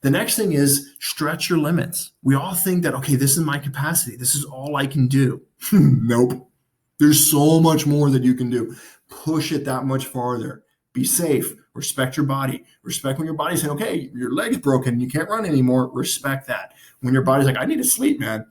The next thing is stretch your limits. We all think that, okay, this is my capacity. This is all I can do. Nope. There's so much more that you can do. Push it that much farther. Be safe. Respect your body. Respect when your body's saying, okay, your leg's broken. You can't run anymore. Respect that. When your body's like, I need to sleep, man.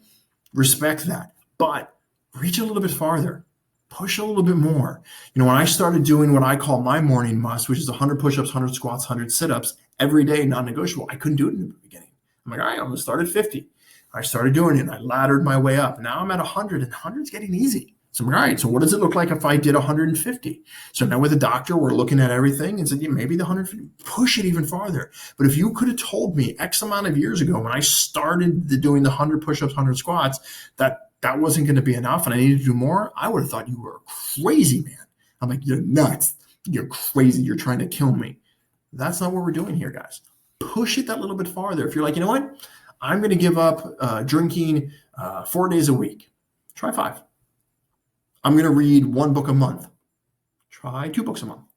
Respect that. But reach a little bit farther. Push a little bit more. When I started doing what I call my morning must, which is 100 push-ups, 100 squats, 100 sit-ups every day, non-negotiable, I couldn't do it in the beginning. I'm like, all right, I'm going to start at 50. I started doing it and I laddered my way up. Now I'm at 100 and 100's getting easy. So I'm like, all right, so what does it look like if I did 150? So now with the doctor, we're looking at everything and said, yeah, maybe the 150, push it even farther. But if you could have told me X amount of years ago when I started doing the 100 push-ups, 100 squats, that wasn't going to be enough and I needed to do more, I would have thought you were crazy, man. I'm like, you're nuts. You're crazy. You're trying to kill me. That's not what we're doing here, guys. Push it that little bit farther. If you're like, you know what? I'm going to give up drinking 4 days a week. Try 5. I'm going to read 1 book a month. Try 2 books a month.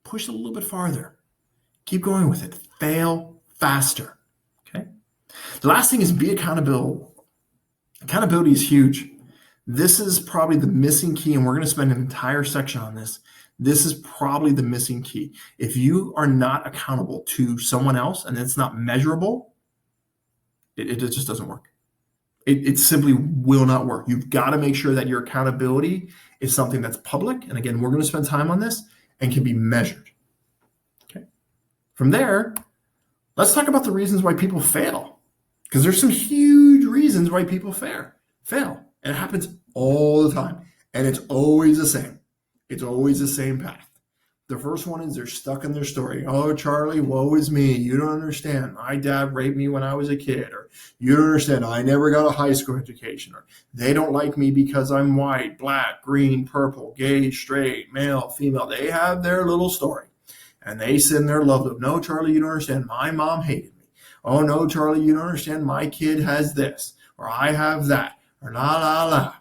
Push it a little bit farther. Keep going with it. Fail faster. Okay. The last thing is be accountable. Accountability is huge. This is probably the missing key, and we're going to spend an entire section on this. This is probably the missing key. If you are not accountable to someone else and it's not measurable, it just doesn't work. It simply will not work. You've got to make sure that your accountability is something that's public. And again, we're going to spend time on this and can be measured. Okay. From there, let's talk about the reasons why people fail. Because there's some huge reasons why people fail. And it happens all the time. And it's always the same. It's always the same path. The first one is they're stuck in their story. Oh, Charlie, woe is me. You don't understand. My dad raped me when I was a kid. Or you don't understand. I never got a high school education. Or they don't like me because I'm white, black, green, purple, gay, straight, male, female. They have their little story. And they sit in their love loop. No, Charlie, you don't understand. My mom hated me. Oh, no, Charlie, you don't understand. My kid has this. Or I have that. Or la, la, la.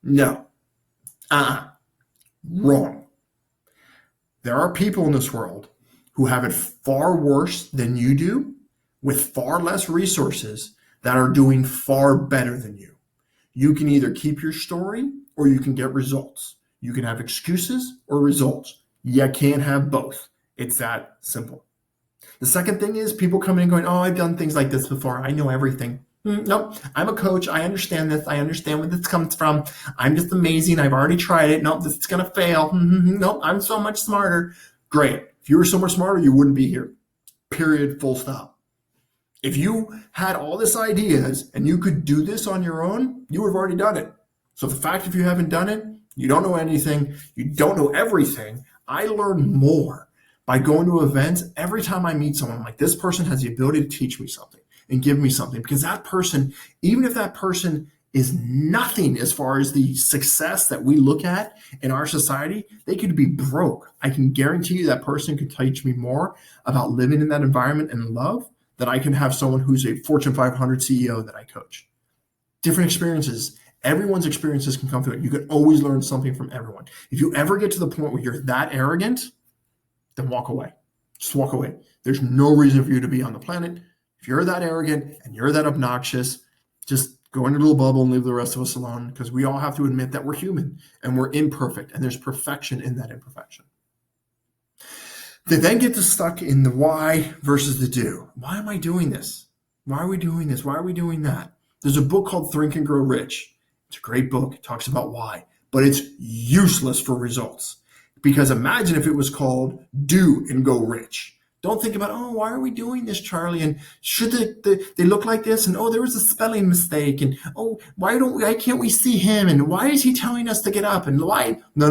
No. Wrong. There are people in this world who have it far worse than you do, with far less resources, that are doing far better than you. You can either keep your story or you can get results. You can have excuses or results. You can't have both. It's that simple. The second thing is people coming and going, oh, I've done things like this before. I know everything. Nope, I'm a coach. I understand this. I understand where this comes from. I'm just amazing. I've already tried it. Nope, this is going to fail. Nope, I'm so much smarter. Great. If you were so much smarter, you wouldn't be here. Period. Full stop. If you had all these ideas and you could do this on your own, you would have already done it. So the fact if you haven't done it, you don't know anything, you don't know everything. I learn more by going to events. Every time I meet someone, I'm like, this person has the ability to teach me something and give me something, because that person, even if that person is nothing as far as the success that we look at in our society, they could be broke. I can guarantee you that person could teach me more about living in that environment and love than I can have someone who's a Fortune 500 CEO that I coach. Different experiences. Everyone's experiences can come through it. You can always learn something from everyone. If you ever get to the point where you're that arrogant, then walk away. Just walk away. There's no reason for you to be on the planet. If you're that arrogant and you're that obnoxious, just go in your little bubble and leave the rest of us alone, because we all have to admit that we're human and we're imperfect, and there's perfection in that imperfection. They then get stuck in the why versus the do. Why am I doing this? Why are we doing this? Why are we doing that? There's a book called Think and Grow Rich. It's a great book. It talks about why, but it's useless for results. Because imagine if it was called Do and Go Rich. Don't think about, oh, why are we doing this, Charlie? And should they look like this? And oh, there was a spelling mistake. And oh, why can't we see him? And why is he telling us to get up? And why? No.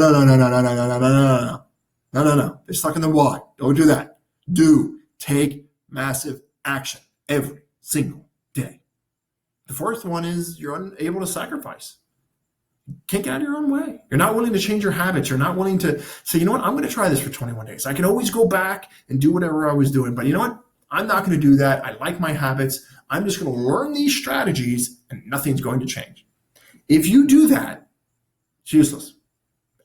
They're stuck in the why. Don't do that. Do. Take massive action every single day. The fourth one is you're unable to sacrifice. Can't get out of your own way. You're not willing to change your habits. You're not willing to say, you know what, I'm going to try this for 21 days. I can always go back and do whatever I was doing. But you know what? I'm not going to do that. I like my habits. I'm just going to learn these strategies and nothing's going to change. If you do that, it's useless.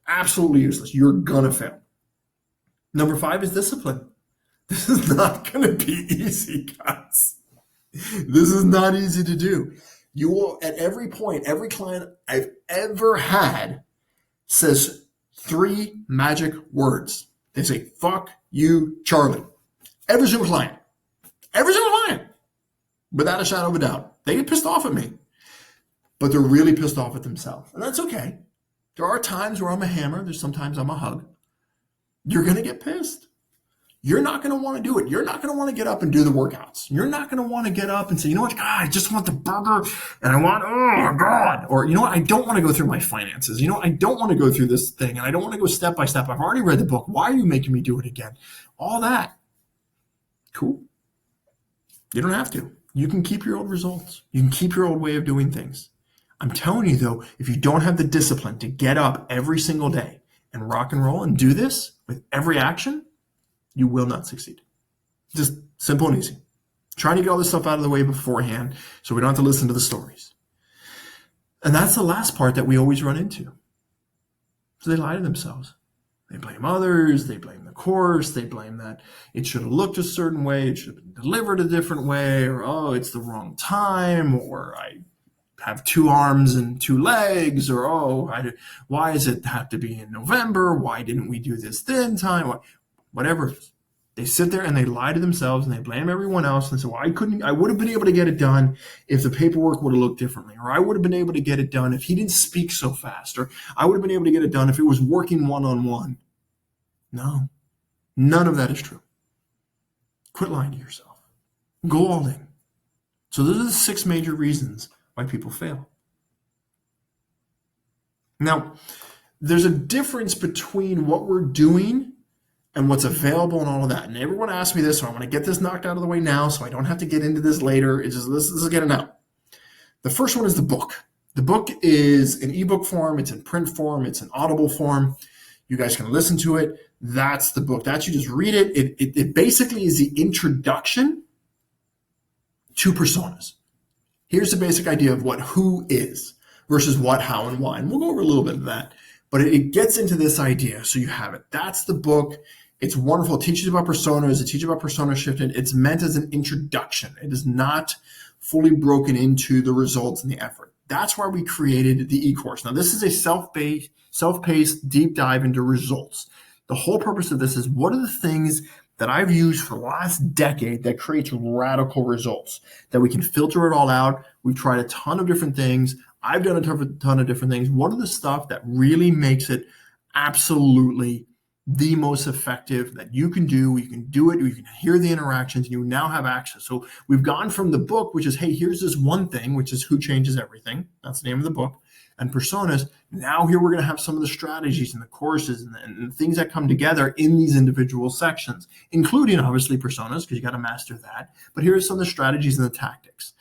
Absolutely useless. You're going to fail. Number 5 is discipline. This is not going to be easy, guys. This is not easy to do. You will, at every point, every client I've ever had says 3 magic words. They say, fuck you, Charlie. Every single client. Every single client. Without a shadow of a doubt. They get pissed off at me. But they're really pissed off at themselves. And that's okay. There are times where I'm a hammer. There's sometimes I'm a hug. You're going to get pissed. You're not going to want to do it. You're not going to want to get up and do the workouts. You're not going to want to get up and say, you know what, God, I just want the burger and I want, oh God. Or, you know what, I don't want to go through my finances. You know, I don't want to go through this thing and I don't want to go step by step. I've already read the book. Why are you making me do it again? All that. Cool. You don't have to. You can keep your old results. You can keep your old way of doing things. I'm telling you though, if you don't have the discipline to get up every single day and rock and roll and do this with every action, you will not succeed. Just simple and easy. Trying to get all this stuff out of the way beforehand so we don't have to listen to the stories. And that's the last part that we always run into. So they lie to themselves. They blame others. They blame course. They blame that it should have looked a certain way. It should have been delivered a different way, or, oh, it's the wrong time, or I have 2 arms and 2 legs, or, oh, why does it have to be in November? Why didn't we do this then time? Whatever it is. They sit there and they lie to themselves and they blame everyone else and say, well, I would have been able to get it done if the paperwork would have looked differently, or I would have been able to get it done if he didn't speak so fast, or I would have been able to get it done if it was working one-on-one. No, none of that is true. Quit lying to yourself. Go all in. So those are the 6 major reasons why people fail. Now, there's a difference between what we're doing and what's available and all of that. And everyone asks me this, so I want to get this knocked out of the way now so I don't have to get into this later. It's just, let's get it out. The first one is the book. The book is in ebook form. It's in print form. It's in audible form. You guys can listen to it. That's the book. That's, you just read it. It basically is the introduction to personas. Here's the basic idea of what who is versus what, how, and why. And we'll go over a little bit of that. But it gets into this idea. So you have it. That's the book. It's wonderful. It teaches about personas. It teaches about persona shifting. It's meant as an introduction. It is not fully broken into the results and the effort. That's why we created the e-course. Now, this is a self-paced deep dive into results. The whole purpose of this is, what are the things that I've used for the last decade that creates radical results, that we can filter it all out. We've tried a ton of different things. I've done a ton of different things. What are the stuff that really makes it absolutely the most effective that you can do? You can do it. You can hear the interactions. And you now have access. So we've gone from the book, which is, hey, here's this one thing, which is Who Changes Everything. That's the name of the book. And personas. Now here we're going to have some of the strategies and the courses and things that come together in these individual sections, including obviously personas, because you got to master that. But here's some of the strategies and the tactics.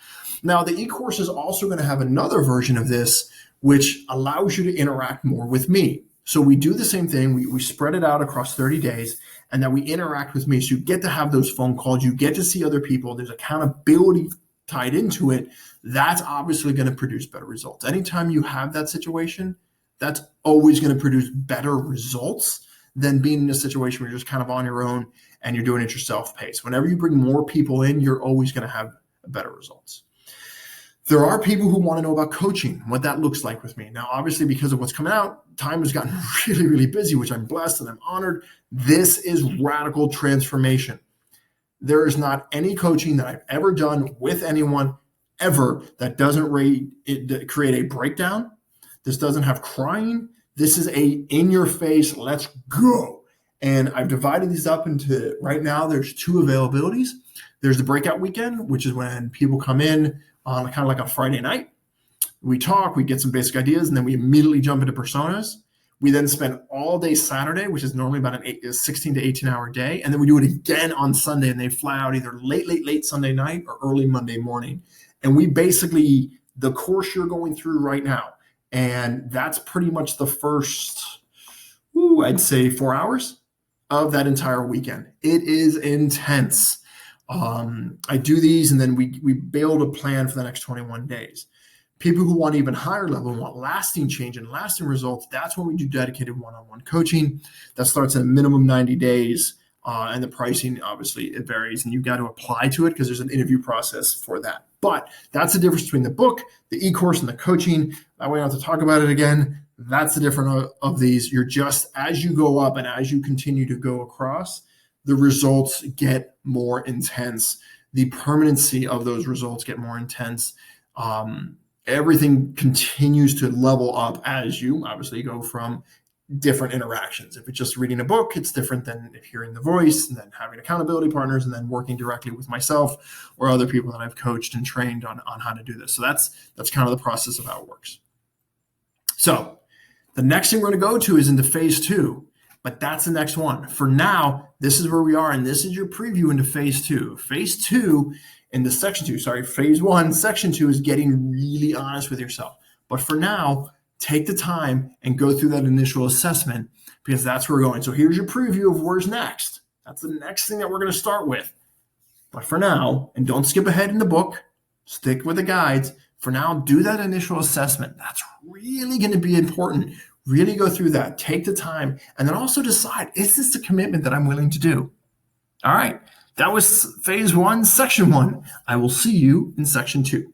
Now, the e-course is also going to have another version of this, which allows you to interact more with me. So we do the same thing. We spread it out across 30 days, and then we interact with me. So you get to have those phone calls. You get to see other people. There's accountability tied into it. That's obviously going to produce better results. Anytime you have that situation, that's always going to produce better results than being in a situation where you're just kind of on your own and you're doing it yourself paced. Whenever you bring more people in, you're always going to have better results. There are people who want to know about coaching, what that looks like with me. Now, obviously, because of what's coming out, time has gotten really, really busy, which I'm blessed and I'm honored. This is radical transformation. There is not any coaching that I've ever done with anyone ever that doesn't create a breakdown. This doesn't have crying. This is a in-your-face, let's go. And I've divided these up into, right now, there's 2 availabilities. There's the breakout weekend, which is when people come in on kind of like a Friday night. We talk, we get some basic ideas, and then we immediately jump into personas. We then spend all day Saturday, which is normally about a 16 to 18-hour day. And then we do it again on Sunday, and they fly out either late Sunday night or early Monday morning. And we basically, the course you're going through right now, and that's pretty much the first, I'd say 4 hours of that entire weekend. It is intense. I do these, and then we build a plan for the next 21 days. People who want even higher level and want lasting change and lasting results, that's when we do dedicated one-on-one coaching. That starts at a minimum 90 days. And the pricing, obviously, it varies, and you've got to apply to it because there's an interview process for that. But that's the difference between the book, the e-course, and the coaching. That way I don't have to talk about it again. That's the difference of these. You're just, as you go up and as you continue to go across, the results get more intense. The permanency of those results get more intense. Everything continues to level up as you obviously go from different interactions. If it's just reading a book, it's different than hearing the voice and then having accountability partners and then working directly with myself or other people that I've coached and trained on how to do this. So that's kind of the process of how it works. So the next thing we're going to go to is into phase 2, but that's the next one. For now, this is where we are, and this is your preview into phase 2. Phase 2 in the section 2, phase 1, section 2 is getting really honest with yourself. But for now, take the time and go through that initial assessment because that's where we're going. So here's your preview of where's next. That's the next thing that we're going to start with. But for now, and don't skip ahead in the book, stick with the guides. For now, do that initial assessment. That's really going to be important. Really go through that, take the time, and then also decide, is this a commitment that I'm willing to do? All right, that was phase 1, section 1. I will see you in section 2.